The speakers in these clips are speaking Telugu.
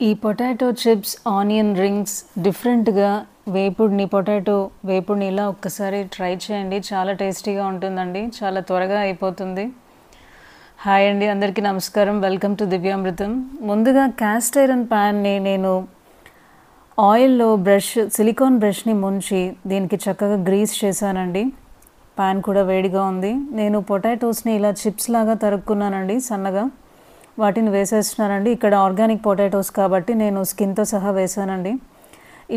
ఈ పొటాటో చిప్స్ ఆనియన్ రింగ్స్ డిఫరెంట్గా పొటాటో వేపుడిని ఇలా ఒక్కసారి ట్రై చేయండి. చాలా టేస్టీగా ఉంటుందండి, చాలా త్వరగా అయిపోతుంది. హాయ్ అండి, అందరికీ నమస్కారం. Welcome to Divyamrutham. ముందుగా క్యాస్ట్ ఐరన్ ప్యాన్ని నేను ఆయిల్లో సిలికాన్ బ్రష్ని ముంచి దీనికి చక్కగా గ్రీస్ చేశానండి. ప్యాన్ కూడా వేడిగా ఉంది. నేను పొటాటోస్ని ఇలా చిప్స్ లాగా తరుక్కున్నానండి సన్నగా. వాటిని వేసేస్తున్నానండి. ఇక్కడ ఆర్గానిక్ పొటాటోస్ కాబట్టి నేను స్కిన్తో సహా వేసానండి.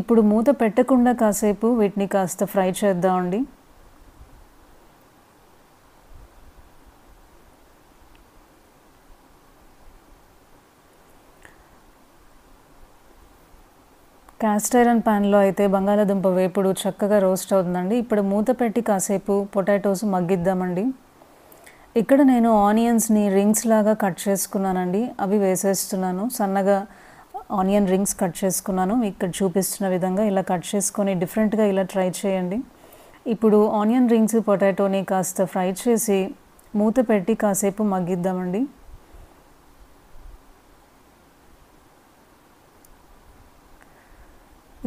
ఇప్పుడు మూత పెట్టకుండా కాసేపు వీటిని కాస్త ఫ్రై చేద్దామండి. క్యాస్ట్ ఐరన్ ప్యాన్లో అయితే బంగాళాదుంప వేపుడు చక్కగా రోస్ట్ అవుతుందండి. ఇప్పుడు మూత పెట్టి కాసేపు పొటాటోస్ మగ్గిద్దామండి. ఇక్కడ నేను ఆనియన్స్ని రింగ్స్ లాగా కట్ చేసుకున్నానండి. అవి వేసేస్తున్నాను. సన్నగా ఆనియన్ రింగ్స్ కట్ చేసుకున్నాను. ఇక్కడ చూపిస్తున్న విధంగా ఇలా కట్ చేసుకొని డిఫరెంట్గా ఇలా ట్రై చేయండి. ఇప్పుడు ఆనియన్ రింగ్స్ పొటాటోని కాస్త ఫ్రై చేసి మూత పెట్టి కాసేపు మగ్గిద్దామండి.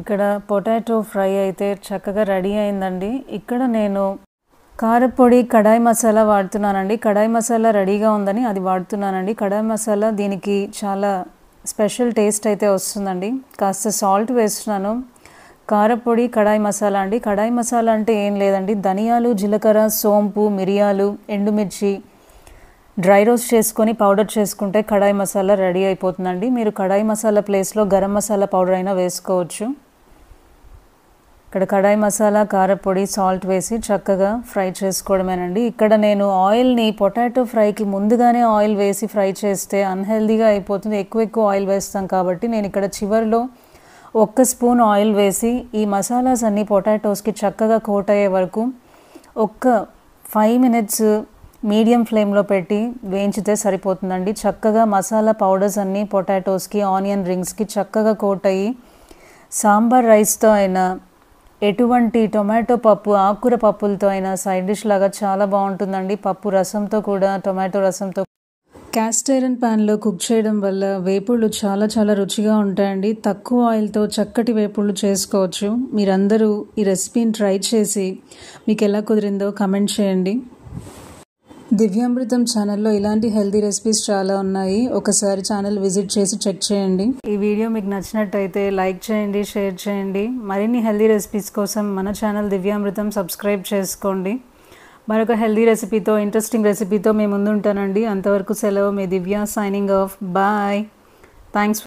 ఇక్కడ పొటాటో ఫ్రై అయితే చక్కగా రెడీ అయిందండి. ఇక్కడ నేను కారపొడి కడాయి మసాలా వాడుతున్నానండి. కడాయి మసాలా రెడీగా ఉందని అది వాడుతున్నానండి. కడాయి మసాలా దీనికి చాలా స్పెషల్ టేస్ట్ అయితే వస్తుందండి. కాస్త సాల్ట్ వేస్తున్నాను. కారపొడి కడాయి మసాలా అండి. కడాయి మసాలా అంటే ఏం లేదండి, ధనియాలు, జీలకర్ర, సోంపు, మిరియాలు, ఎండుమిర్చి డ్రై రోస్ట్ చేసుకొని పౌడర్ చేసుకుంటే కడాయి మసాలా రెడీ అయిపోతుందండి. మీరు కడాయి మసాలా ప్లేస్లో గరం మసాలా పౌడర్ అయినా వేసుకోవచ్చు. ఇక్కడ కడాయి మసాలా, కారపొడి, సాల్ట్ వేసి చక్కగా ఫ్రై చేసుకోవడమేనండి. ఇక్కడ నేను ఆయిల్ని పొటాటో ఫ్రైకి ముందుగానే ఆయిల్ వేసి ఫ్రై చేస్తే అన్హెల్దీగా అయిపోతుంది. ఎక్కువ ఆయిల్ వేస్తాం కాబట్టి నేను ఇక్కడ చివరిలో 1 స్పూన్ ఆయిల్ వేసి ఈ మసాలాస్ అన్నీ పొటాటోస్కి చక్కగా కోట్ అయ్యే వరకు 5 మినిట్స్ మీడియం ఫ్లేమ్లో పెట్టి వేయించితే సరిపోతుందండి. చక్కగా మసాలా పౌడర్స్ అన్నీ పొటాటోస్కి, ఆనియన్ రింగ్స్కి చక్కగా కోట్ అయ్యి సాంబార్ రైస్తో అయినా ఎటువంటి టొమాటో పప్పు, ఆకుకూర పప్పులతో అయినా సైడ్ డిష్ లాగా చాలా బాగుంటుందండి. పప్పు రసంతో కూడా, టొమాటో రసంతో. క్యాస్ట్ ఐరన్ ప్యాన్లో కుక్ చేయడం వల్ల వేపుళ్ళు చాలా రుచిగా ఉంటాయండి. తక్కువ ఆయిల్తో చక్కటి వేపుళ్ళు చేసుకోవచ్చు. మీరందరూ ఈ రెసిపీని ట్రై చేసి మీకు ఎలా కుదిరిందో కమెంట్ చేయండి. దివ్యామృతం ఛానల్లో ఇలాంటి హెల్తీ రెసిపీస్ చాలా ఉన్నాయి. ఒకసారి ఛానల్ విజిట్ చేసి చెక్ చేయండి. ఈ వీడియో మీకు నచ్చినట్టయితే లైక్ చేయండి, షేర్ చేయండి. మరిన్ని హెల్తీ రెసిపీస్ కోసం మన ఛానల్ దివ్యామృతం సబ్స్క్రైబ్ చేసుకోండి. మరొక హెల్తీ రెసిపీతో, ఇంట్రెస్టింగ్ రెసిపీతో మేము ముందుంటానండి. అంతవరకు సెలవు. మీ దివ్య సైనింగ్ ఆఫ్. బాయ్. థ్యాంక్స్.